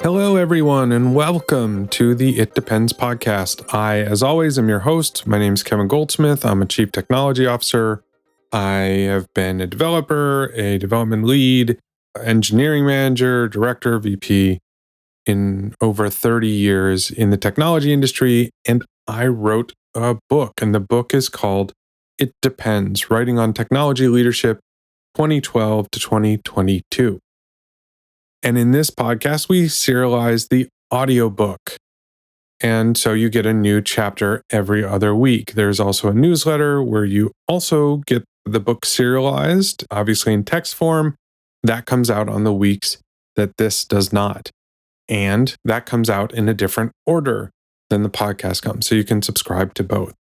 Hello, everyone, and welcome to the It Depends podcast. I, as always, am your host. My name is Kevin Goldsmith. I'm a chief technology officer. I have been a developer, a development lead, engineering manager, director, VP in over 30 years in the technology industry. And I wrote a book, and the book is called It Depends, Writing on Technology Leadership 2012 to 2022. And in this podcast, we serialize the audiobook. And so you get a new chapter every other week. There's also a newsletter where you also get the book serialized, obviously in text form. That comes out on the weeks that this does not. And that comes out in a different order than the podcast comes. So you can subscribe to both.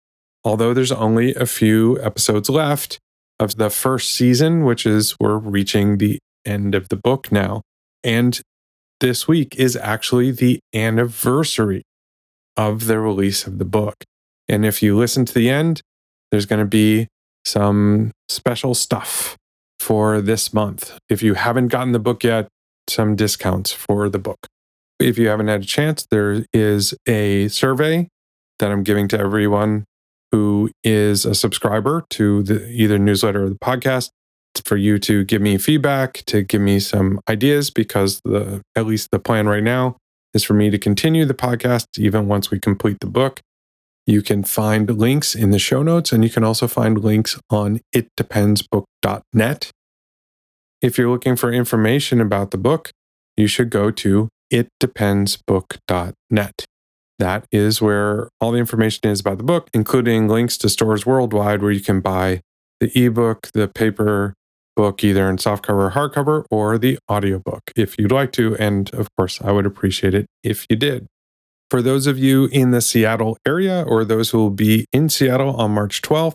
Although there's only a few episodes left of the first season, which is we're reaching the end of the book now. And this week is actually the anniversary of the release of the book. And if you listen to the end, there's going to be some special stuff for this month. If you haven't gotten the book yet, some discounts for the book. If you haven't had a chance, there is a survey that I'm giving to everyone who is a subscriber to the either newsletter or the podcast for you to give me feedback, to give me some ideas, because at least the plan right now is for me to continue the podcast even once we complete the book. You can find links in the show notes, and you can also find links on itdependsbook.net. If you're looking for information about the book, you should go to itdependsbook.net. That is where all the information is about the book, including links to stores worldwide where you can buy the ebook, the paper book, either in softcover or hardcover, or the audiobook if you'd like to. And of course, I would appreciate it if you did. For those of you in the Seattle area or those who will be in Seattle on March 12th,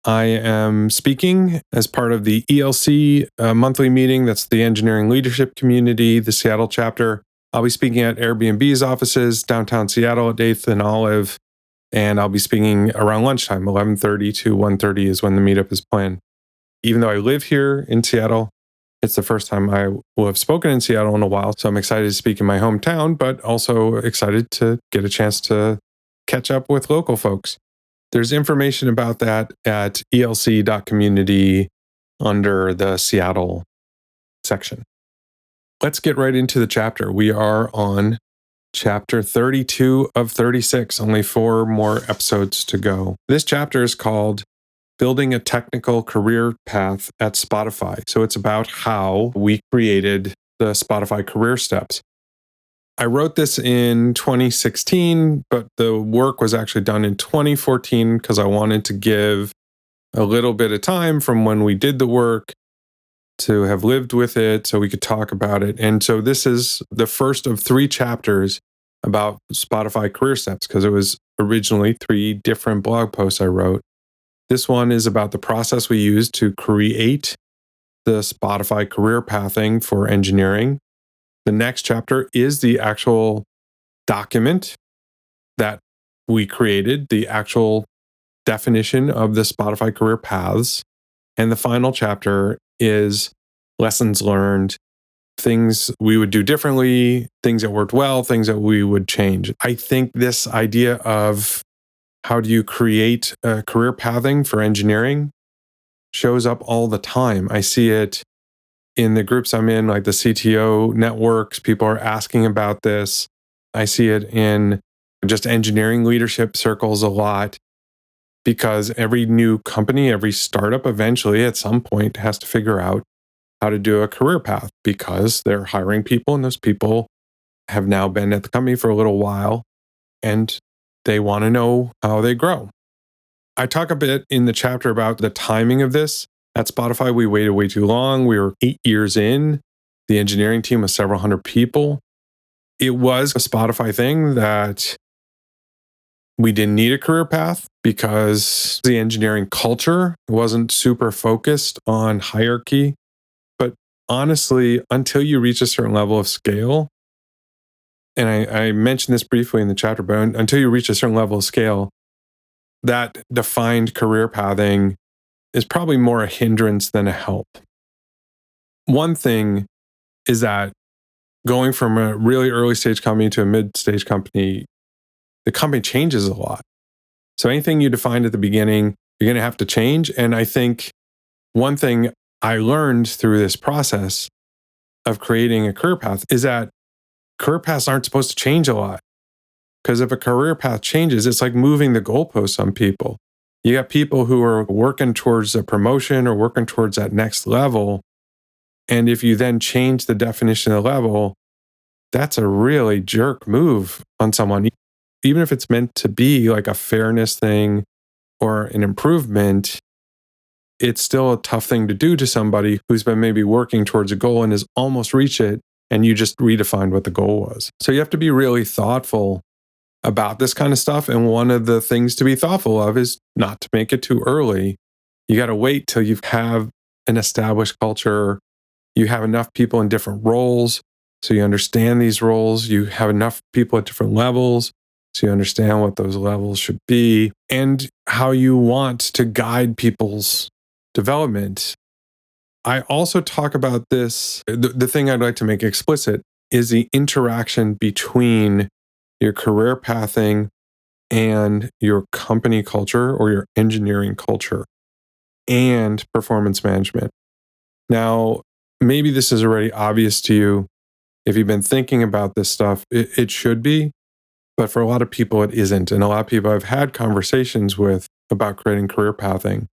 I am speaking as part of the ELC monthly meeting. That's the engineering leadership community, the Seattle chapter. I'll be speaking at Airbnb's offices downtown Seattle at 8th and Olive, and I'll be speaking around lunchtime, 11:30 to 1:30 is when the meetup is planned. Even though I live here in Seattle, it's the first time I will have spoken in Seattle in a while. So I'm excited to speak in my hometown, but also excited to get a chance to catch up with local folks. There's information about that at elc.community under the Seattle section. Let's get right into the chapter. We are on chapter 32 of 36, only 4 more episodes to go. This chapter is called Building a Technical Career Path at Spotify. So it's about how we created the Spotify career steps. I wrote this in 2016, but the work was actually done in 2014 because I wanted to give a little bit of time from when we did the work to have lived with it so we could talk about it. And so this is the first of 3 chapters about Spotify career steps because it was originally 3 different blog posts I wrote. This one is about the process we use to create the Spotify career pathing for engineering. The next chapter is the actual document that we created, the actual definition of the Spotify career paths. And the final chapter is lessons learned, things we would do differently, things that worked well, things that we would change. I think this idea of how do you create a career pathing for engineering shows up all the time. I see it in the groups I'm in, like the CTO networks. People are asking about this. I see it in just engineering leadership circles a lot because every new company, every startup eventually at some point has to figure out how to do a career path because they're hiring people and those people have now been at the company for a little while and they want to know how they grow. I talk a bit in the chapter about the timing of this. At Spotify, we waited way too long. We were 8 years in. The engineering team was several hundred people. It was a Spotify thing that we didn't need a career path because the engineering culture wasn't super focused on hierarchy. But honestly, until you reach a certain level of scale, and I mentioned this briefly in the chapter, but until you reach a certain level of scale, that defined career pathing is probably more a hindrance than a help. One thing is that going from a really early stage company to a mid stage company, the company changes a lot. So anything you defined at the beginning, you're going to have to change. And I think one thing I learned through this process of creating a career path is that career paths aren't supposed to change a lot. Because if a career path changes, it's like moving the goalposts on people. You got people who are working towards a promotion or working towards that next level. And if you then change the definition of level, that's a really jerk move on someone. Even if it's meant to be like a fairness thing or an improvement, it's still a tough thing to do to somebody who's been maybe working towards a goal and has almost reached it, and you just redefined what the goal was. So you have to be really thoughtful about this kind of stuff. And one of the things to be thoughtful of is not to make it too early. You got to wait till you have an established culture. You have enough people in different roles, so you understand these roles. You have enough people at different levels, so you understand what those levels should be and how you want to guide people's development. I also talk about this. The thing I'd like to make explicit is the interaction between your career pathing and your company culture or your engineering culture and performance management. Now, maybe this is already obvious to you. If you've been thinking about this stuff, it should be, but for a lot of people, it isn't. And a lot of people I've had conversations with about creating career pathing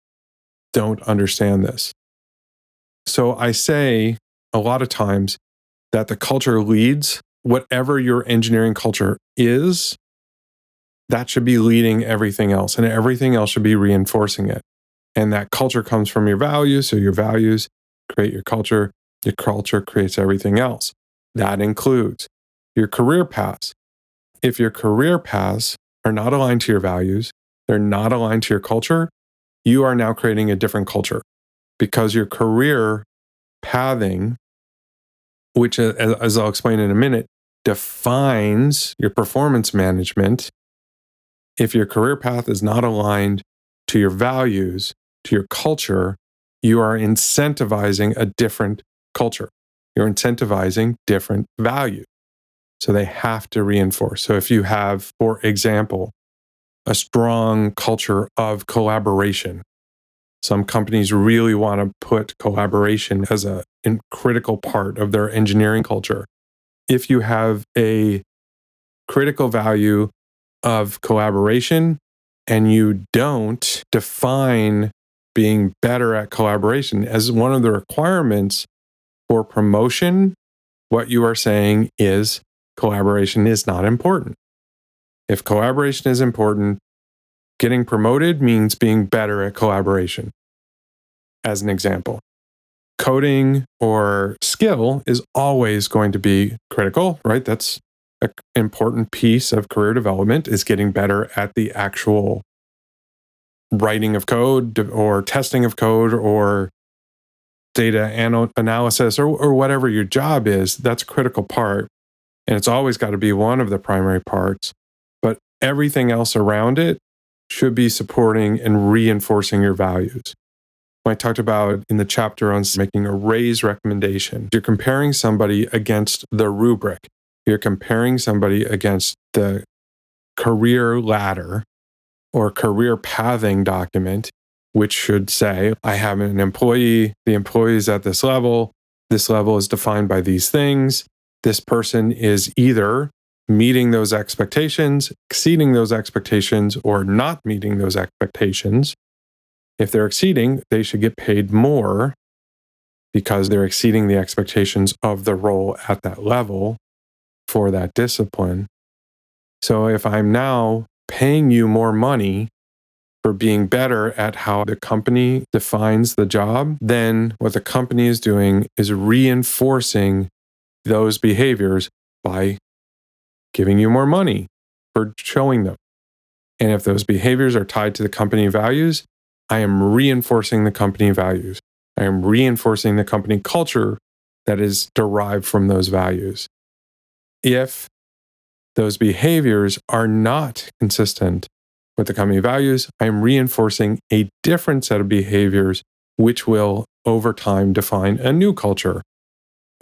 don't understand this. So I say a lot of times that the culture leads whatever your engineering culture is. That should be leading everything else, and everything else should be reinforcing it. And that culture comes from your values. So your values create your culture creates everything else. That includes your career paths. If your career paths are not aligned to your values, they're not aligned to your culture, you are now creating a different culture because your career pathing, which, as I'll explain in a minute, defines your performance management. If your career path is not aligned to your values, to your culture, you are incentivizing a different culture. You're incentivizing different values. So they have to reinforce. So if you have, for example, a strong culture of collaboration, some companies really want to put collaboration as a critical part of their engineering culture. If you have a critical value of collaboration and you don't define being better at collaboration as one of the requirements for promotion, what you are saying is collaboration is not important. If collaboration is important, getting promoted means being better at collaboration. As an example, coding or skill is always going to be critical, right? That's an important piece of career development, is getting better at the actual writing of code or testing of code or data analysis or whatever your job is. That's a critical part. And it's always got to be one of the primary parts. But everything else around it should be supporting and reinforcing your values. I talked about in the chapter on making a raise recommendation. You're comparing somebody against the rubric. You're comparing somebody against the career ladder or career pathing document, which should say, I have an employee, the employee is at this level is defined by these things. This person is either meeting those expectations, exceeding those expectations, or not meeting those expectations. If they're exceeding, they should get paid more because they're exceeding the expectations of the role at that level for that discipline. So if I'm now paying you more money for being better at how the company defines the job, then what the company is doing is reinforcing those behaviors by giving you more money for showing them. And if those behaviors are tied to the company values, I am reinforcing the company values. I am reinforcing the company culture that is derived from those values. If those behaviors are not consistent with the company values, I am reinforcing a different set of behaviors, which will over time define a new culture.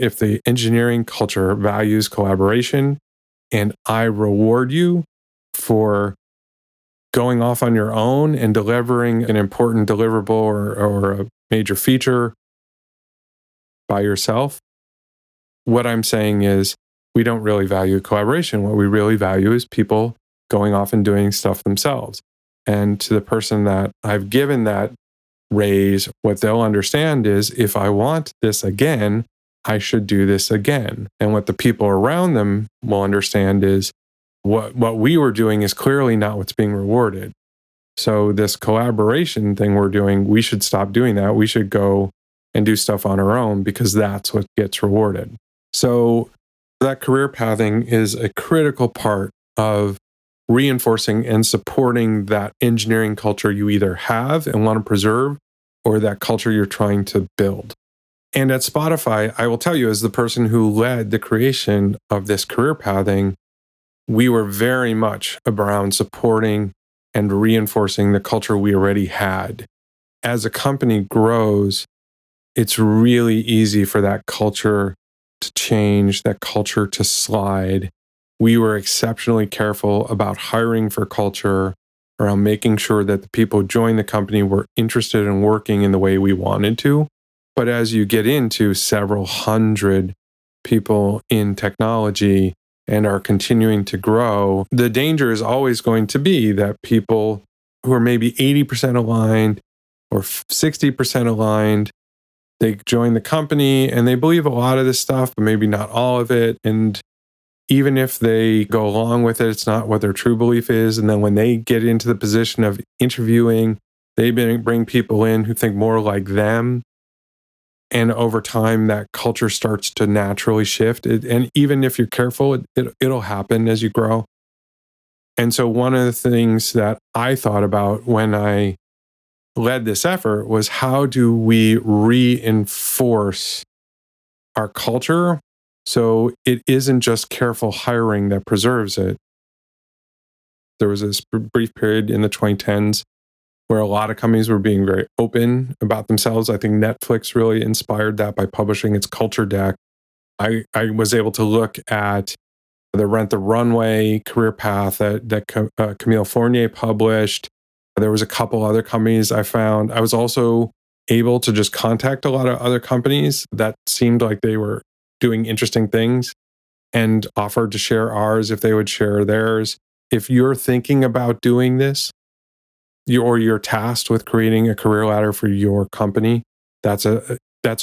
if the engineering culture values collaboration and I reward you for going off on your own and delivering an important deliverable or a major feature by yourself, what I'm saying is we don't really value collaboration. What we really value is people going off and doing stuff themselves. And to the person that I've given that raise, what they'll understand is if I want this again, I should do this again. And what the people around them will understand is what we were doing is clearly not what's being rewarded. So this collaboration thing we're doing, we should stop doing that. We should go and do stuff on our own because that's what gets rewarded. So that career pathing is a critical part of reinforcing and supporting that engineering culture you either have and want to preserve or that culture you're trying to build. And at Spotify, I will tell you, as the person who led the creation of this career pathing, we were very much around supporting and reinforcing the culture we already had. As a company grows, it's really easy for that culture to change, that culture to slide. We were exceptionally careful about hiring for culture, around making sure that the people who joined the company were interested in working in the way we wanted to. But as you get into several hundred people in technology and are continuing to grow, the danger is always going to be that people who are maybe 80% aligned or 60% aligned, they join the company and they believe a lot of this stuff, but maybe not all of it. And even if they go along with it, it's not what their true belief is. And then when they get into the position of interviewing, they bring people in who think more like them. And over time, that culture starts to naturally shift. And even if you're careful, it'll happen as you grow. And so one of the things that I thought about when I led this effort was how do we reinforce our culture so it isn't just careful hiring that preserves it. There was this brief period in the 2010s where a lot of companies were being very open about themselves. I think Netflix really inspired that by publishing its culture deck. I was able to look at the Rent the Runway career path that Camille Fournier published. There was a couple other companies I found. I was also able to just contact a lot of other companies that seemed like they were doing interesting things and offered to share ours if they would share theirs. If you're thinking about doing this, you're tasked with creating a career ladder for your company, that's a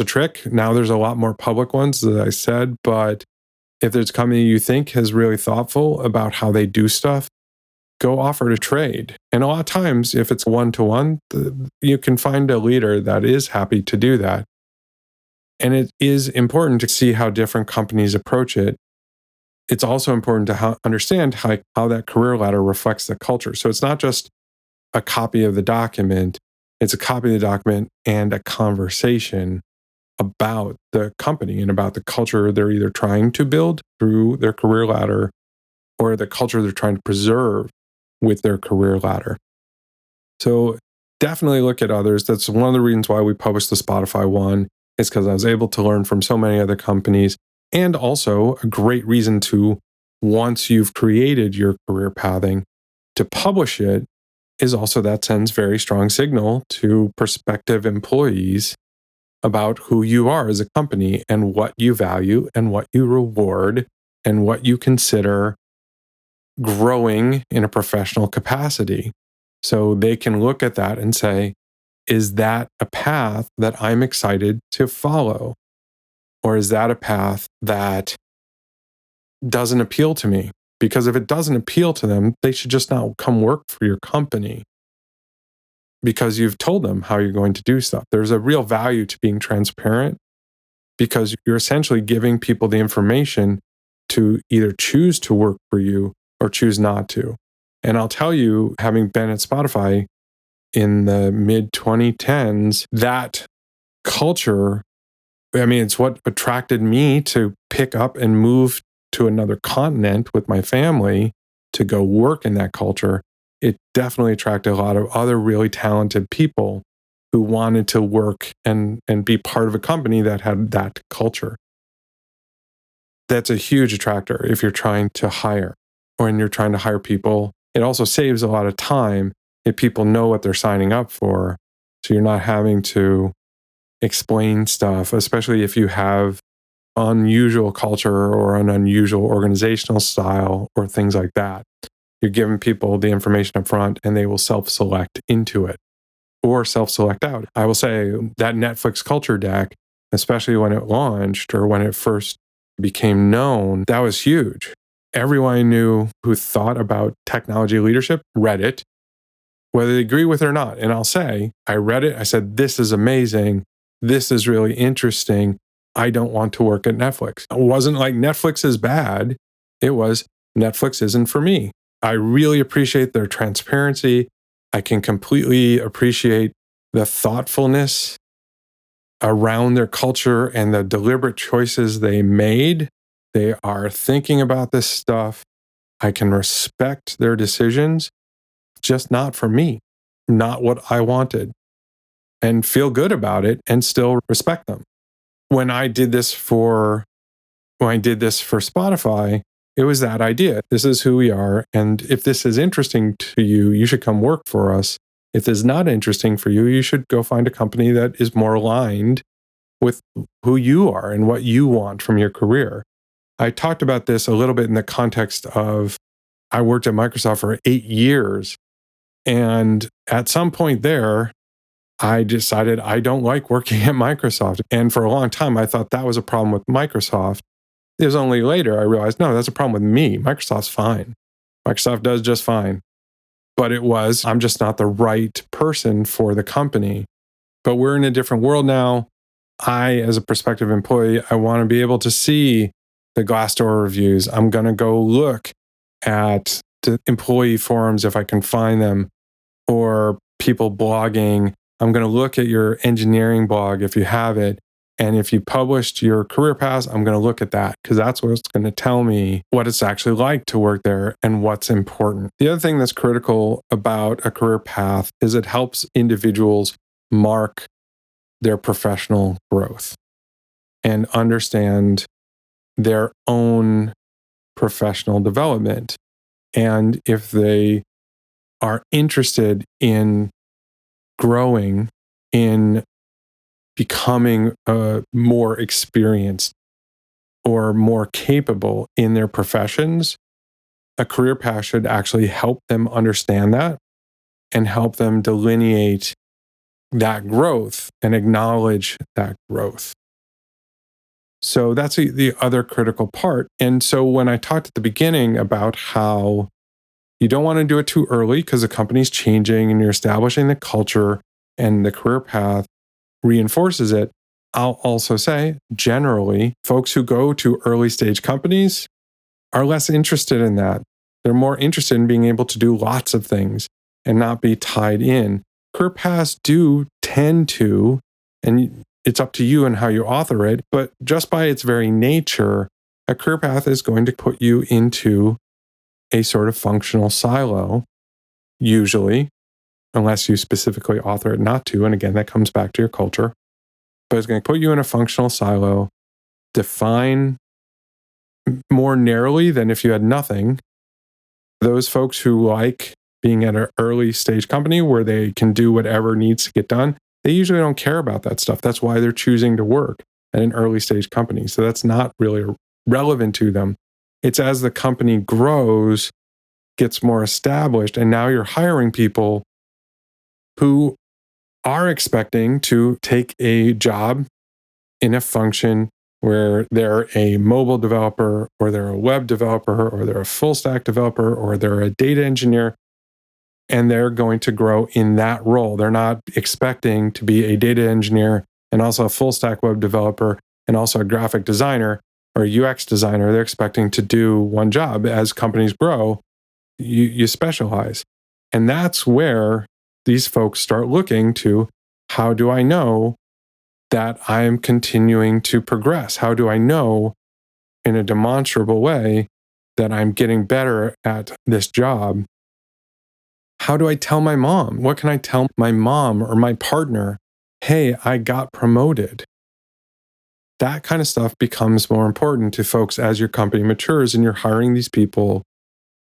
trick. Now there's a lot more public ones, as I said, but if there's a company you think is really thoughtful about how they do stuff, go offer to trade. And a lot of times, if it's one-to-one, you can find a leader that is happy to do that. And it is important to see how different companies approach it. It's also important to understand how that career ladder reflects the culture. So it's not just a copy of the document, it's a copy of the document and a conversation about the company and about the culture they're either trying to build through their career ladder or the culture they're trying to preserve with their career ladder. So definitely look at others. That's one of the reasons why we published the Spotify one, is because I was able to learn from so many other companies. And also a great reason to, once you've created your career pathing, to publish it is also that sends very strong signal to prospective employees about who you are as a company and what you value and what you reward and what you consider growing in a professional capacity. So they can look at that and say, is that a path that I'm excited to follow? Or is that a path that doesn't appeal to me? Because if it doesn't appeal to them, they should just not come work for your company because you've told them how you're going to do stuff. There's a real value to being transparent because you're essentially giving people the information to either choose to work for you or choose not to. And I'll tell you, having been at Spotify in the mid 2010s, that culture, I mean, it's what attracted me to pick up and move to another continent with my family to go work in that culture. It definitely attracted a lot of other really talented people who wanted to work and be part of a company that had that culture. That's a huge attractor if you're trying to hire or when you're trying to hire people. It also saves a lot of time if people know what they're signing up for. So you're not having to explain stuff, especially if you have unusual culture or an unusual organizational style or things like that. You're giving people the information up front and they will self-select into it or self-select out. I will say that Netflix culture deck, especially when it launched or when it first became known, that was huge. Everyone I knew who thought about technology leadership read it, whether they agree with it or not. And I'll say, I read it. I said, this is amazing. This is really interesting. I don't want to work at Netflix. It wasn't like Netflix is bad. It was Netflix isn't for me. I really appreciate their transparency. I can completely appreciate the thoughtfulness around their culture and the deliberate choices they made. They are thinking about this stuff. I can respect their decisions, just not for me, not what I wanted, and feel good about it and still respect them. When I did this for Spotify, it was that idea. This is who we are. And if this is interesting to you, you should come work for us. If this is not interesting for you, you should go find a company that is more aligned with who you are and what you want from your career. I talked about this a little bit in the context of I worked at Microsoft for 8 years. And at some point there, I decided I don't like working at Microsoft. And for a long time, I thought that was a problem with Microsoft. It was only later I realized, no, that's a problem with me. Microsoft's fine. Microsoft does just fine. But I'm just not the right person for the company. But we're in a different world now. As a prospective employee, I want to be able to see the Glassdoor reviews. I'm going to go look at the employee forums if I can find them, or people blogging. I'm going to look at your engineering blog if you have it. And if you published your career path, I'm going to look at that because that's what's going to tell me what it's actually like to work there and what's important. The other thing that's critical about a career path is it helps individuals mark their professional growth and understand their own professional development. And if they are interested in growing, in becoming more experienced or more capable in their professions, a career path should actually help them understand that and help them delineate that growth and acknowledge that growth. So that's the other critical part. And so when I talked at the beginning about how you don't want to do it too early because the company's changing and you're establishing the culture and the career path reinforces it, I'll also say, generally, folks who go to early stage companies are less interested in that. They're more interested in being able to do lots of things and not be tied in. Career paths do tend to, and it's up to you and how you author it, but just by its very nature, a career path is going to put you into a sort of functional silo, usually, unless you specifically author it not to. And again, that comes back to your culture. But it's going to put you in a functional silo, define more narrowly than if you had nothing. Those folks who like being at an early stage company where they can do whatever needs to get done, they usually don't care about that stuff. That's why they're choosing to work at an early stage company. So that's not really relevant to them. It's as the company grows, gets more established, and now you're hiring people who are expecting to take a job in a function where they're a mobile developer or they're a web developer or they're a full stack developer or they're a data engineer, and they're going to grow in that role. They're not expecting to be a data engineer and also a full stack web developer and also a graphic designer or a UX designer. They're expecting to do one job. As companies grow, you specialize. And that's where these folks start looking to, how do I know that I'm continuing to progress? How do I know in a demonstrable way that I'm getting better at this job? How do I tell my mom? What can I tell my mom or my partner? Hey, I got promoted. that kind of stuff becomes more important to folks as your company matures and you're hiring these people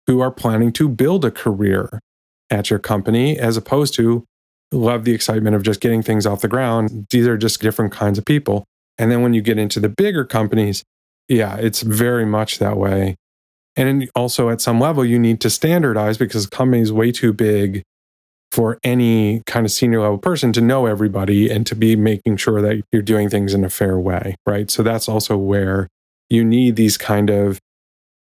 who are planning to build a career at your company, as opposed to love the excitement of just getting things off the ground. These are just different kinds of people. And then when you get into the bigger companies, yeah, it's very much that way. And then also at some level, you need to standardize because the company is way too big for any kind of senior level person to know everybody and to be making sure that you're doing things in a fair way, right? So that's also where you need these kind of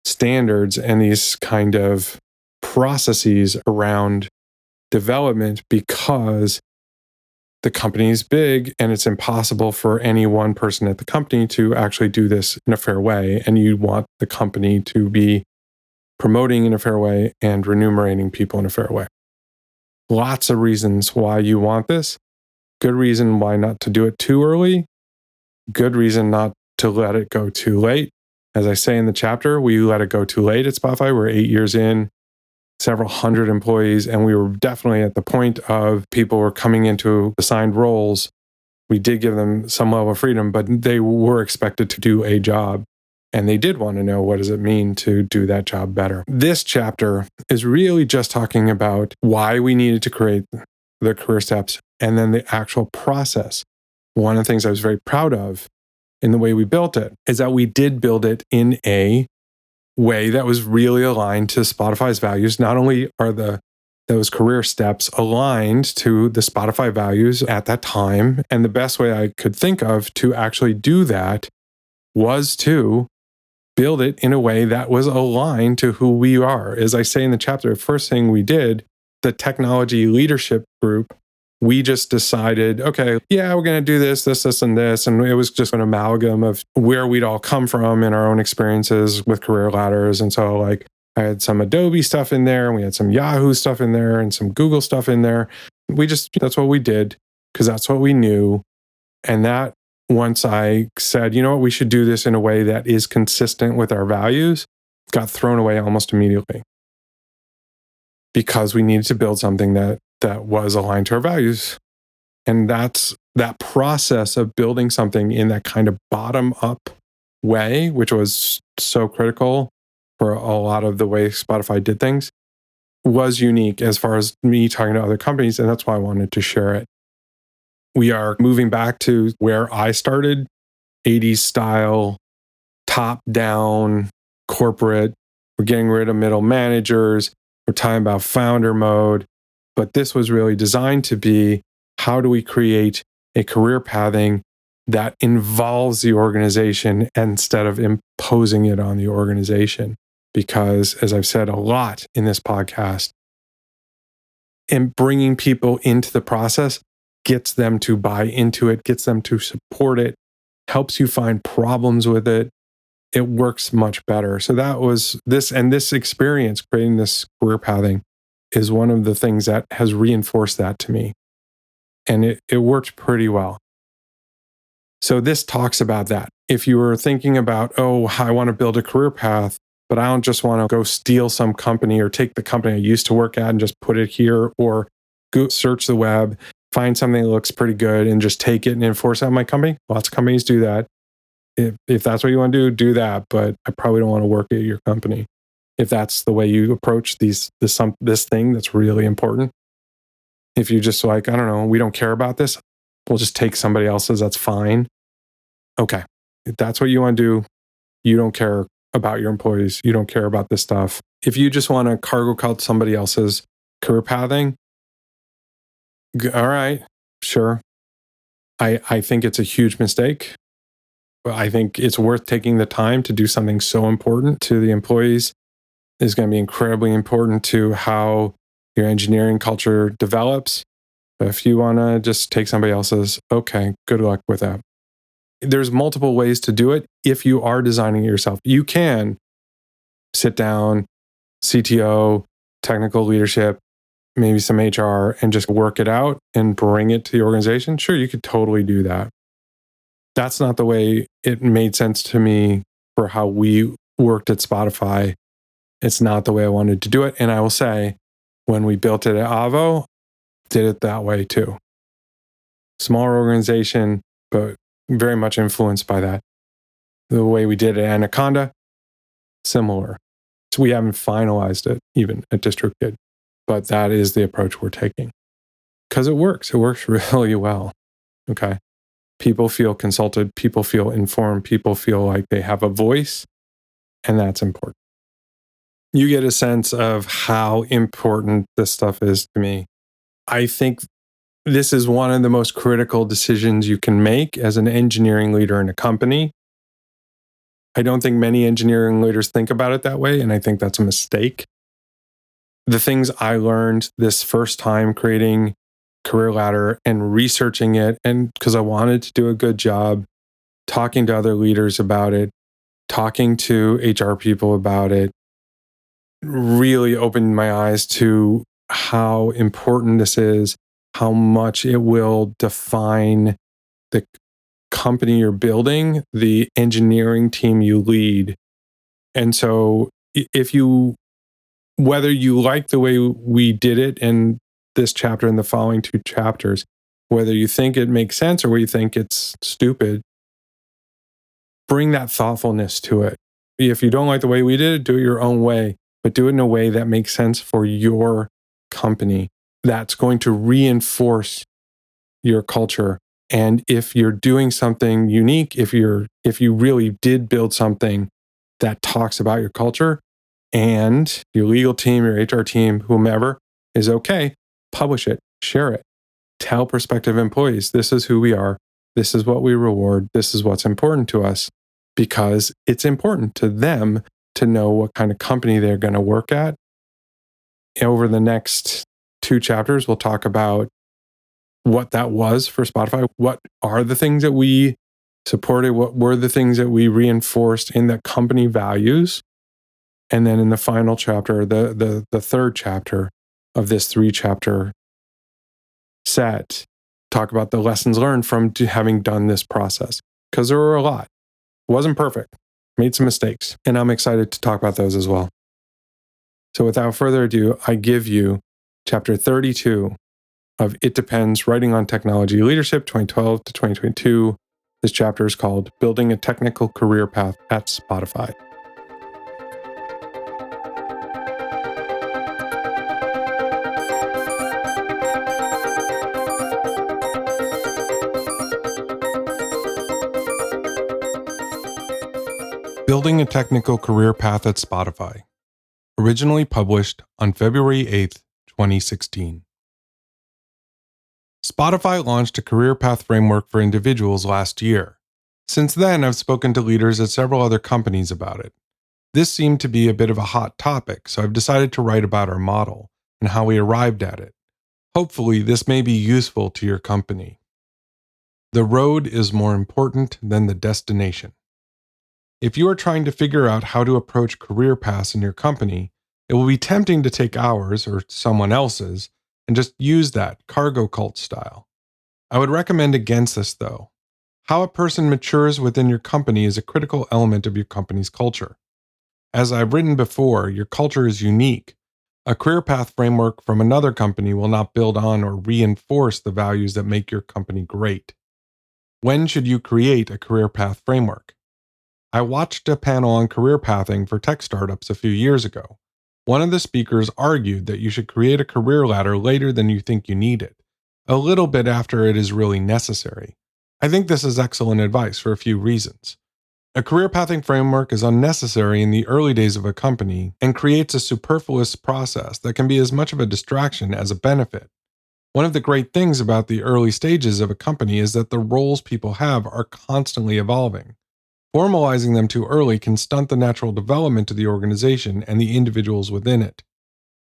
standards and these kind of processes around development, because the company is big and it's impossible for any one person at the company to actually do this in a fair way. And you want the company to be promoting in a fair way and remunerating people in a fair way. Lots of reasons why you want this. Good reason why not to do it too early. Good reason not to let it go too late. As I say in the chapter, we let it go too late at Spotify. We're 8 years in, several hundred employees, and we were definitely at the point of people were coming into assigned roles. We did give them some level of freedom, but they were expected to do a job. And they did want to know, what does it mean to do that job better? This chapter is really just talking about why we needed to create the career steps and then the actual process. One of the things I was very proud of in the way we built it is that we did build it in a way that was really aligned to Spotify's values. Not only are those career steps aligned to the Spotify values at that time, and the best way I could think of to actually do that was to build it in a way that was aligned to who we are. As I say in the chapter, the first thing we did, the technology leadership group, we just decided, okay, yeah, we're going to do this, and this. And it was just an amalgam of where we'd all come from in our own experiences with career ladders. And so like I had some Adobe stuff in there, and we had some Yahoo stuff in there and some Google stuff in there. That's what we did because that's what we knew. And that once I said, you know what, we should do this in a way that is consistent with our values, got thrown away almost immediately because we needed to build something that was aligned to our values. And that's that process of building something in that kind of bottom up way, which was so critical for a lot of the way Spotify did things, was unique as far as me talking to other companies. And that's why I wanted to share it. We are moving back to where I started, 80s style, top down, corporate. We're getting rid of middle managers. We're talking about founder mode. But this was really designed to be, how do we create a career pathing that involves the organization instead of imposing it on the organization? Because, as I've said a lot in this podcast, in bringing people into the process gets them to buy into it, gets them to support it, helps you find problems with it. It works much better. So that was this, and this experience creating this career pathing is one of the things that has reinforced that to me. And it worked pretty well. So this talks about that. If you were thinking about, oh, I want to build a career path, but I don't just want to go steal some company or take the company I used to work at and just put it here, or go search the web, find something that looks pretty good and just take it and enforce it on my company. Lots of companies do that. If that's what you want to do that. But I probably don't want to work at your company if that's the way you approach this thing that's really important. If you just like, I don't know, we don't care about this, we'll just take somebody else's, that's fine. Okay, if that's what you want to do, you don't care about your employees, you don't care about this stuff. If you just want to cargo cult somebody else's career pathing, all right, sure. I think it's a huge mistake. I think it's worth taking the time to do something so important to the employees. It's going to be incredibly important to how your engineering culture develops. But if you want to just take somebody else's, okay, good luck with that. There's multiple ways to do it. If you are designing it yourself, you can sit down, CTO, technical leadership, maybe some HR, and just work it out and bring it to the organization. Sure, you could totally do that. That's not the way it made sense to me for how we worked at Spotify. It's not the way I wanted to do it. And I will say, when we built it at Avo, did it that way too. Smaller organization, but very much influenced by that. The way we did at Anaconda, similar. So we haven't finalized it even at DistroKid, but that is the approach we're taking because it works. It works really well. Okay. People feel consulted, people feel informed, people feel like they have a voice, and that's important. You get a sense of how important this stuff is to me. I think this is one of the most critical decisions you can make as an engineering leader in a company. I don't think many engineering leaders think about it that way, and I think that's a mistake. The things I learned this first time creating Career Ladder and researching it, and because I wanted to do a good job, talking to other leaders about it, talking to HR people about it, really opened my eyes to how important this is, how much it will define the company you're building, the engineering team you lead. And so whether you like the way we did it in this chapter and the following two chapters, whether you think it makes sense or whether you think it's stupid, bring that thoughtfulness to it. If you don't like the way we did it, do it your own way, but do it in a way that makes sense for your company. That's going to reinforce your culture. And if you're doing something unique, if you really did build something that talks about your culture and your legal team, your HR team, whomever is okay, publish it, share it, tell prospective employees, this is who we are. This is what we reward. This is what's important to us, because it's important to them to know what kind of company they're going to work at. Over the next two chapters, we'll talk about what that was for Spotify. What are the things that we supported? What were the things that we reinforced in the company values? And then in the final chapter, the third chapter of this 3-chapter set, talk about the lessons learned from having done this process. Because there were a lot. It wasn't perfect. Made some mistakes. And I'm excited to talk about those as well. So without further ado, I give you chapter 32 of It Depends, Writing on Technology Leadership 2012 to 2022. This chapter is called Building a Technical Career Path at Spotify. Building a Technical Career Path at Spotify. Originally published on February 8th, 2016. Spotify launched a career path framework for individuals last year. Since then, I've spoken to leaders at several other companies about it. This seemed to be a bit of a hot topic, so I've decided to write about our model and how we arrived at it. Hopefully, this may be useful to your company. The road is more important than the destination. If you are trying to figure out how to approach career paths in your company, it will be tempting to take ours or someone else's and just use that cargo cult style. I would recommend against this though. How a person matures within your company is a critical element of your company's culture. As I've written before, your culture is unique. A career path framework from another company will not build on or reinforce the values that make your company great. When should you create a career path framework? I watched a panel on career pathing for tech startups a few years ago. One of the speakers argued that you should create a career ladder later than you think you need it, a little bit after it is really necessary. I think this is excellent advice for a few reasons. A career pathing framework is unnecessary in the early days of a company and creates a superfluous process that can be as much of a distraction as a benefit. One of the great things about the early stages of a company is that the roles people have are constantly evolving. Formalizing them too early can stunt the natural development of the organization and the individuals within it.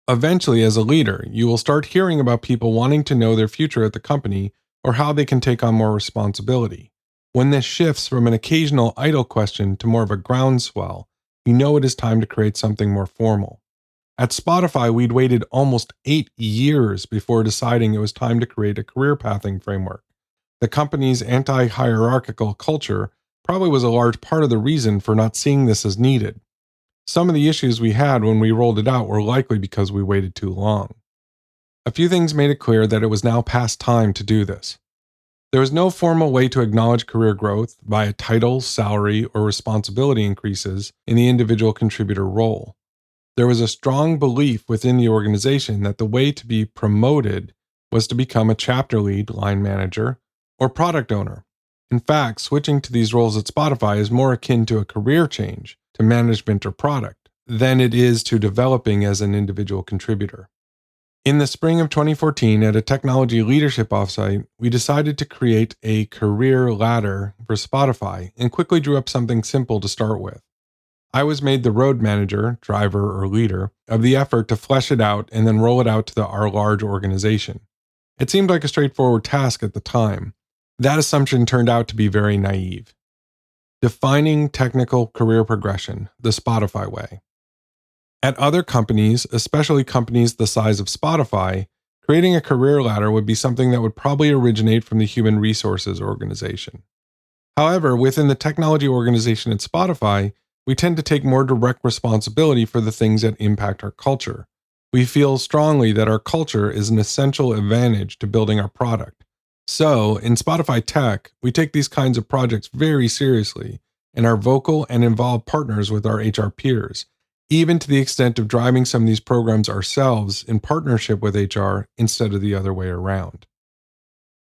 Eventually, as a leader, you will start hearing about people wanting to know their future at the company or how they can take on more responsibility. When this shifts from an occasional idle question to more of a groundswell, you know it is time to create something more formal. At Spotify, we'd waited almost 8 years before deciding it was time to create a career pathing framework. The company's anti-hierarchical culture probably was a large part of the reason for not seeing this as needed. Some of the issues we had when we rolled it out were likely because we waited too long. A few things made it clear that it was now past time to do this. There was no formal way to acknowledge career growth via title, salary, or responsibility increases in the individual contributor role. There was a strong belief within the organization that the way to be promoted was to become a chapter lead, line manager, or product owner. In fact, switching to these roles at Spotify is more akin to a career change to management or product than it is to developing as an individual contributor. In the spring of 2014, at a technology leadership offsite, we decided to create a career ladder for Spotify and quickly drew up something simple to start with. I was made the road manager, driver, or leader of the effort to flesh it out and then roll it out to our large organization. It seemed like a straightforward task at the time. That assumption turned out to be very naive. Defining technical career progression, the Spotify way. At other companies, especially companies the size of Spotify, creating a career ladder would be something that would probably originate from the human resources organization. However, within the technology organization at Spotify, we tend to take more direct responsibility for the things that impact our culture. We feel strongly that our culture is an essential advantage to building our product. So, in Spotify Tech, we take these kinds of projects very seriously and are vocal and involved partners with our HR peers, even to the extent of driving some of these programs ourselves in partnership with HR instead of the other way around.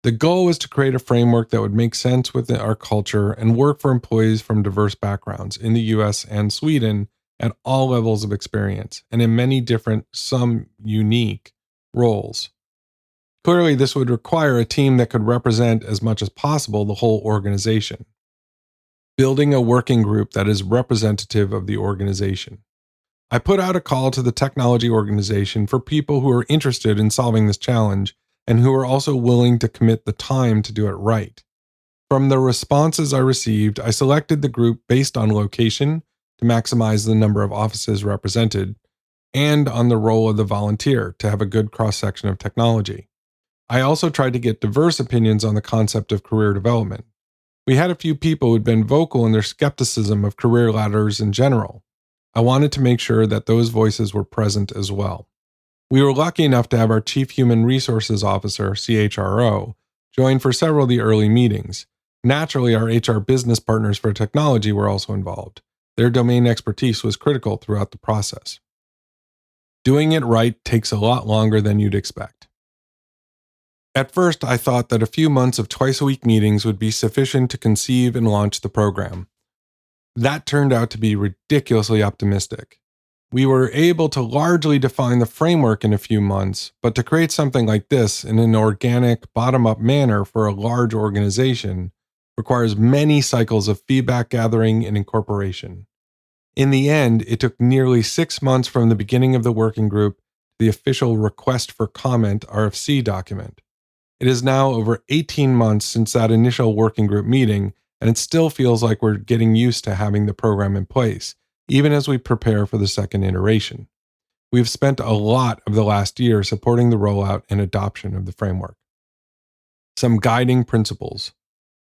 The goal was to create a framework that would make sense within our culture and work for employees from diverse backgrounds in the US and Sweden at all levels of experience and in many different, some unique, roles. Clearly, this would require a team that could represent as much as possible the whole organization. Building a working group that is representative of the organization. I put out a call to the technology organization for people who are interested in solving this challenge and who are also willing to commit the time to do it right. From the responses I received, I selected the group based on location to maximize the number of offices represented, and on the role of the volunteer to have a good cross-section of technology. I also tried to get diverse opinions on the concept of career development. We had a few people who'd been vocal in their skepticism of career ladders in general. I wanted to make sure that those voices were present as well. We were lucky enough to have our Chief Human Resources Officer, CHRO, join for several of the early meetings. Naturally, our HR business partners for technology were also involved. Their domain expertise was critical throughout the process. Doing it right takes a lot longer than you'd expect. At first, I thought that a few months of twice-a-week meetings would be sufficient to conceive and launch the program. That turned out to be ridiculously optimistic. We were able to largely define the framework in a few months, but to create something like this in an organic, bottom-up manner for a large organization requires many cycles of feedback gathering and incorporation. In the end, it took nearly 6 months from the beginning of the working group to the official request for comment RFC document. It is now over 18 months since that initial working group meeting, and it still feels like we're getting used to having the program in place, even as we prepare for the second iteration. We've spent a lot of the last year supporting the rollout and adoption of the framework. Some guiding principles.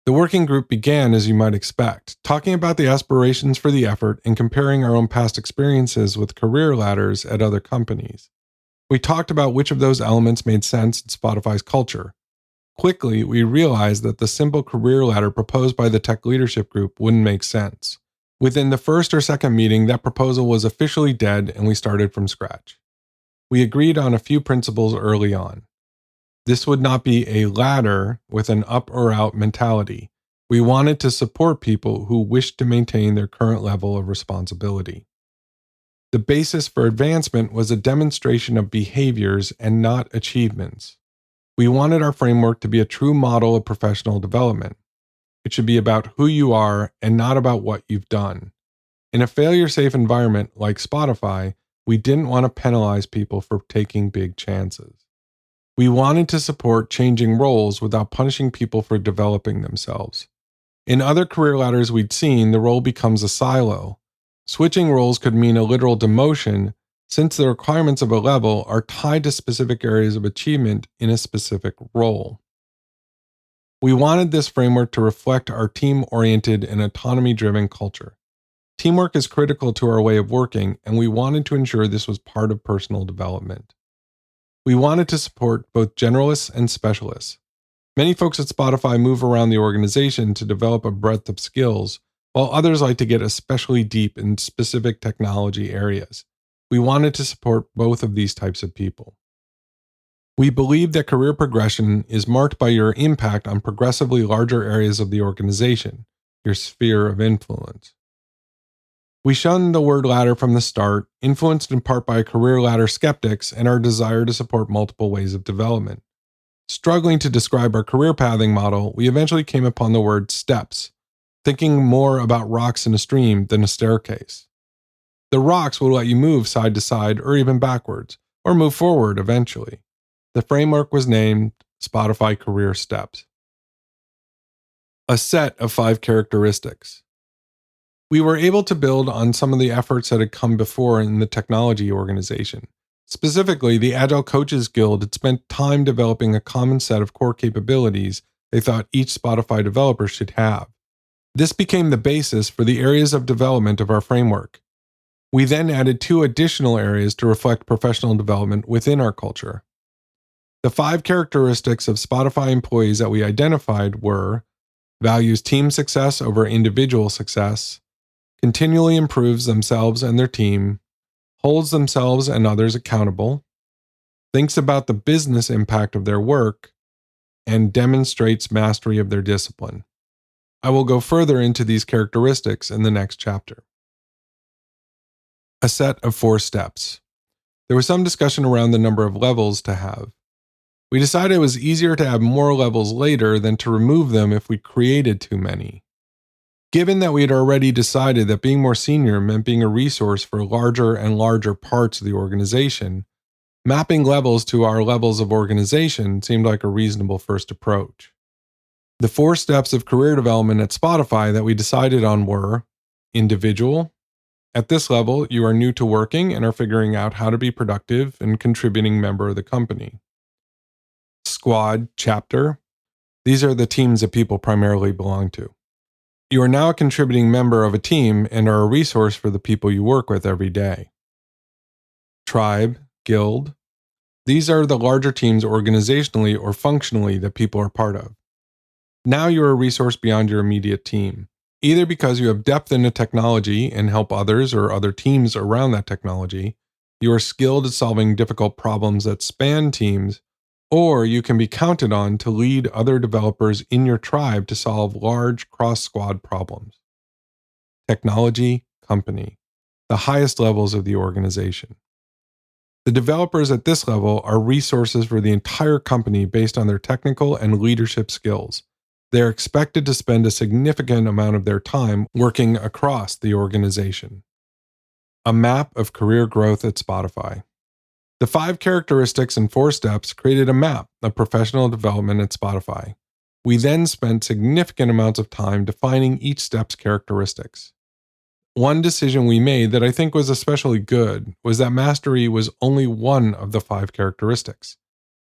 The working group began, as you might expect, talking about the aspirations for the effort and comparing our own past experiences with career ladders at other companies. We talked about which of those elements made sense in Spotify's culture. Quickly, we realized that the simple career ladder proposed by the tech leadership group wouldn't make sense. Within the first or second meeting, that proposal was officially dead and we started from scratch. We agreed on a few principles early on. This would not be a ladder with an up or out mentality. We wanted to support people who wished to maintain their current level of responsibility. The basis for advancement was a demonstration of behaviors and not achievements. We wanted our framework to be a true model of professional development. It should be about who you are and not about what you've done. In a failure-safe environment like Spotify, we didn't want to penalize people for taking big chances. We wanted to support changing roles without punishing people for developing themselves. In other career ladders we'd seen, the role becomes a silo. Switching roles could mean a literal demotion, since the requirements of a level are tied to specific areas of achievement in a specific role. We wanted this framework to reflect our team-oriented and autonomy-driven culture. Teamwork is critical to our way of working, and we wanted to ensure this was part of personal development. We wanted to support both generalists and specialists. Many folks at Spotify move around the organization to develop a breadth of skills, while others like to get especially deep in specific technology areas. We wanted to support both of these types of people. We believe that career progression is marked by your impact on progressively larger areas of the organization, your sphere of influence. We shunned the word ladder from the start, influenced in part by career ladder skeptics and our desire to support multiple ways of development. Struggling to describe our career pathing model, we eventually came upon the word steps, thinking more about rocks in a stream than a staircase. The rocks will let you move side to side or even backwards, or move forward eventually. The framework was named Spotify Career Steps. A set of 5 characteristics. We were able to build on some of the efforts that had come before in the technology organization. Specifically, the Agile Coaches Guild had spent time developing a common set of core capabilities they thought each Spotify developer should have. This became the basis for the areas of development of our framework. We then added 2 additional areas to reflect professional development within our culture. The 5 characteristics of Spotify employees that we identified were: values team success over individual success, continually improves themselves and their team, holds themselves and others accountable, thinks about the business impact of their work, and demonstrates mastery of their discipline. I will go further into these characteristics in the next chapter. A set of 4 steps. There was some discussion around the number of levels to have. We decided it was easier to add more levels later than to remove them if we created too many. Given that we had already decided that being more senior meant being a resource for larger and larger parts of the organization, mapping levels to our levels of organization seemed like a reasonable first approach. The 4 steps of career development at Spotify that we decided on were: individual. At this level, you are new to working and are figuring out how to be productive and contributing member of the company. Squad, chapter. These are the teams that people primarily belong to. You are now a contributing member of a team and are a resource for the people you work with every day. Tribe, guild. These are the larger teams organizationally or functionally that people are part of. Now you are a resource beyond your immediate team, either because you have depth in a technology and help others or other teams around that technology, you are skilled at solving difficult problems that span teams, or you can be counted on to lead other developers in your tribe to solve large cross-squad problems. Technology, company, the highest levels of the organization. The developers at this level are resources for the entire company based on their technical and leadership skills. They are expected to spend a significant amount of their time working across the organization. A map of career growth at Spotify. The 5 characteristics and 4 steps created a map of professional development at Spotify. We then spent significant amounts of time defining each step's characteristics. One decision we made that I think was especially good was that mastery was only one of the 5 characteristics.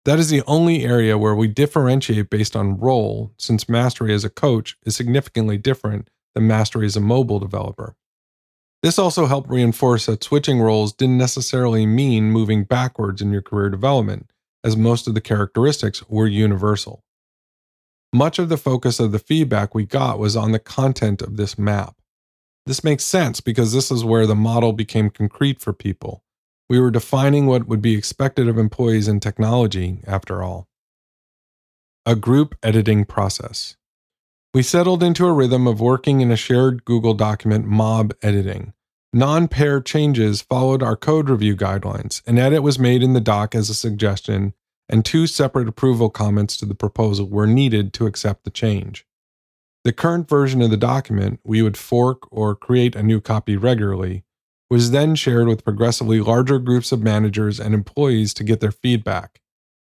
That is the only area where we differentiate based on role, since mastery as a coach is significantly different than mastery as a mobile developer. This also helped reinforce that switching roles didn't necessarily mean moving backwards in your career development, as most of the characteristics were universal. Much of the focus of the feedback we got was on the content of this map. This makes sense because this is where the model became concrete for people. We were defining what would be expected of employees in technology, after all. A group editing process. We settled into a rhythm of working in a shared Google document mob editing. Non-pair changes followed our code review guidelines. An edit was made in the doc as a suggestion, and 2 separate approval comments to the proposal were needed to accept the change. The current version of the document, we would fork or create a new copy regularly, was then shared with progressively larger groups of managers and employees to get their feedback.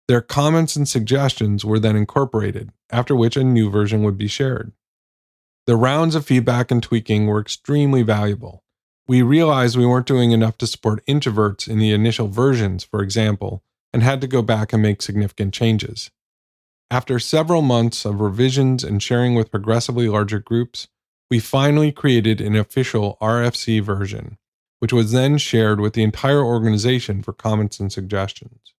Their comments and suggestions were then incorporated, after which a new version would be shared. The rounds of feedback and tweaking were extremely valuable. We realized we weren't doing enough to support introverts in the initial versions, for example, and had to go back and make significant changes. After several months of revisions and sharing with progressively larger groups, we finally created an official RFC version, which was then shared with the entire organization for comments and suggestions.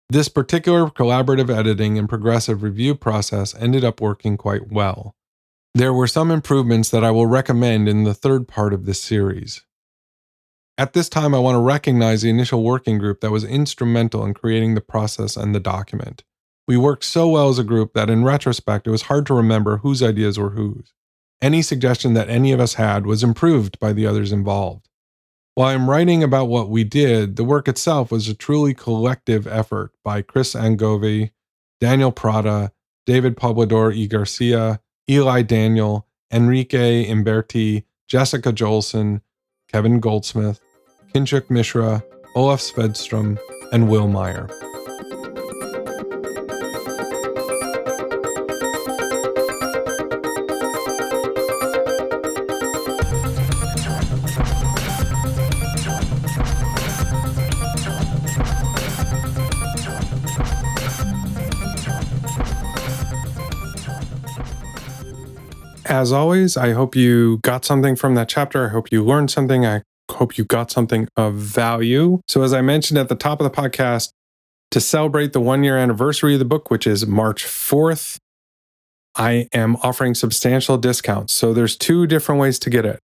This particular collaborative editing and progressive review process ended up working quite well. There were some improvements that I will recommend in the third part of this series. At this time, I want to recognize the initial working group that was instrumental in creating the process and the document. We worked so well as a group that in retrospect, it was hard to remember whose ideas were whose. Any suggestion that any of us had was improved by the others involved. While I'm writing about what we did, the work itself was a truly collective effort by Chris Angovi, Daniel Prada, David Poblador y Garcia, Eli Daniel, Enrique Imberti, Jessica Jolson, Kevin Goldsmith, Kinshuk Mishra, Olaf Svedstrom, and Will Meyer. As always, I hope you got something from that chapter. I hope you learned something. I hope you got something of value. So as I mentioned at the top of the podcast, to celebrate the 1-year anniversary of the book, which is March 4th, I am offering substantial discounts. So there's 2 different ways to get it.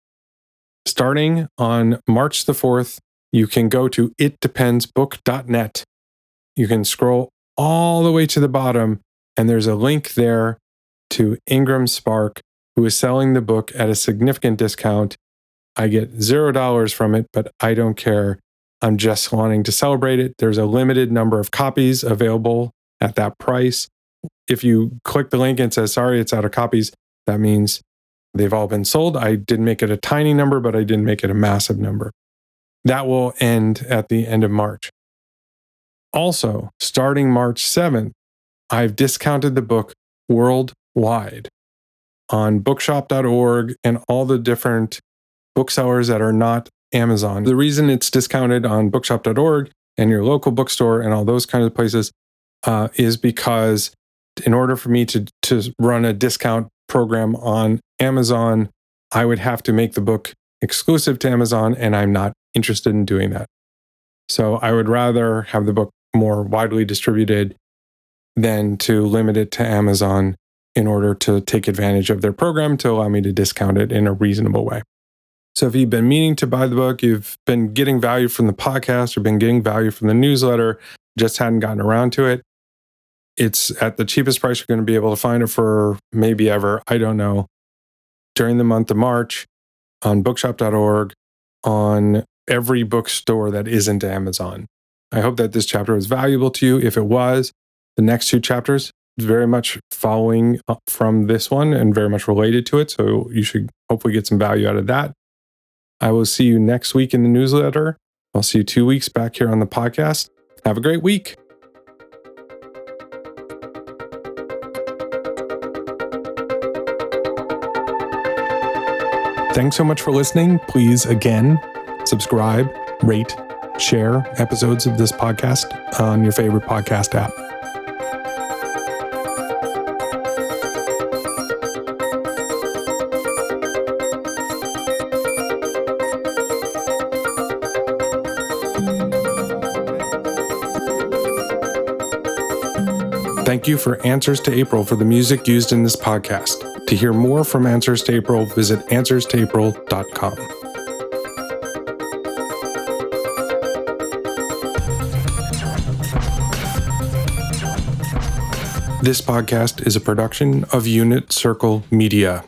Starting on March the 4th, you can go to itdependsbook.net. You can scroll all the way to the bottom, and there's a link there to Ingram Spark, who is selling the book at a significant discount. I get $0 from it, but I don't care. I'm just wanting to celebrate it. There's a limited number of copies available at that price. If you click the link and it says, sorry, it's out of copies, that means they've all been sold. I didn't make it a tiny number, but I didn't make it a massive number. That will end at the end of March. Also, starting March 7th, I've discounted the book worldwide on bookshop.org and all the different booksellers that are not Amazon. The reason it's discounted on bookshop.org and your local bookstore and all those kinds of places is because in order for me to run a discount program on Amazon, I would have to make the book exclusive to Amazon, and I'm not interested in doing that. So I would rather have the book more widely distributed than to limit it to Amazon in order to take advantage of their program to allow me to discount it in a reasonable way. So if you've been meaning to buy the book, you've been getting value from the podcast or been getting value from the newsletter, just hadn't gotten around to it, it's at the cheapest price you're going to be able to find it for maybe ever, I don't know, during the month of March on bookshop.org, on every bookstore that isn't Amazon. I hope that this chapter was valuable to you. If it was, the next 2 chapters very much following up from this one and very much related to it. So you should hopefully get some value out of that. I will see you next week in the newsletter. I'll see you 2 weeks back here on the podcast. Have a great week. Thanks so much for listening. Please, again, subscribe, rate, share episodes of this podcast on your favorite podcast app. Thank you for Answers to April for the music used in this podcast. To hear more from Answers to April, visit answerstoapril.com. This podcast is a production of Unit Circle Media.